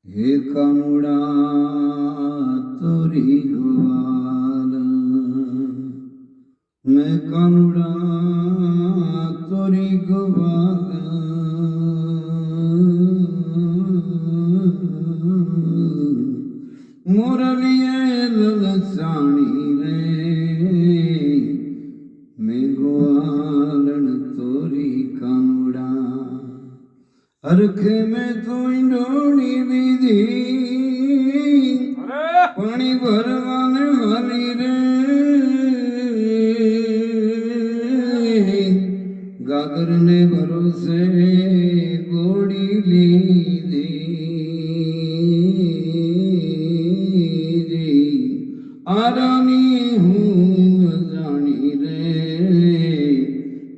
हे कानुड़ा तोरी ग्वाल, मैं कानुड़ा तोरी ग्वाल, मुरलिए ललसाणी रे, मैं ग्वालन तोरी कानुड़ा। अरखे में तू डोली विधी पानी भरवाने वाली रे, गागर ने भरोसे गोड़ी लीधी आरानी हूँ जानी रे,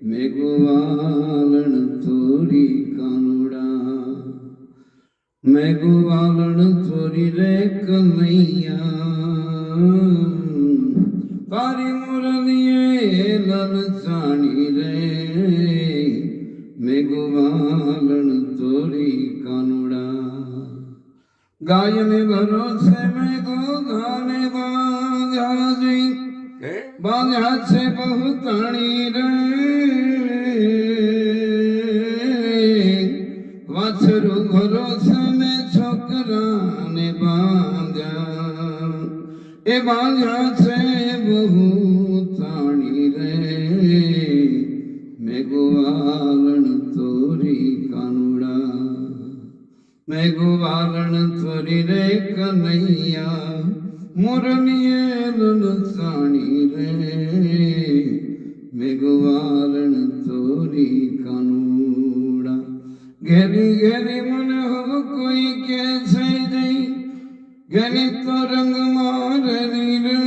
मैं ग्वालन तोरी कानुड़ा। मैं ग्वालन तोरी रे कन्हैया, तारी मुरलिए ललसाणी रे, मैं ग्वालन तोरी कानुड़ा। गाय में भरोसे में गो गाने बांधा जी, बांधा से बहुताणी रे, वाछरू भरोसे में छोकरा ने बांधा, ए बांधा से बहुताणी रे, मैं ग्वालन तोरी कानुड़ा। मैं ग्वालन तोरी रे कन्हैया, मुरलिए ललसाणी रे, मैं ग्वालन तोरी कानुड़ा। घेरी घेरी मन हो कोई कैसे जई, घेरी तो रंग मारनी रे,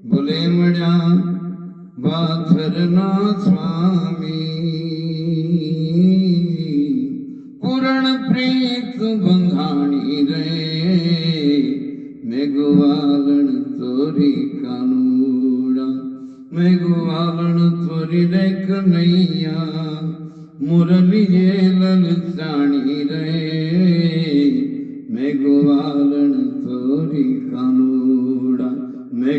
बोले मड़ा बाथरना स्वामी, पूर्ण प्रीत बंधाणी रे, मैं ग्वालन तोरी कानुड़ा। मैं ग्वालन तोरी रे कन्हैया, मुरलिए ललसाणी रे, मैं ग्वालन तोरी कानुड़ा। मैं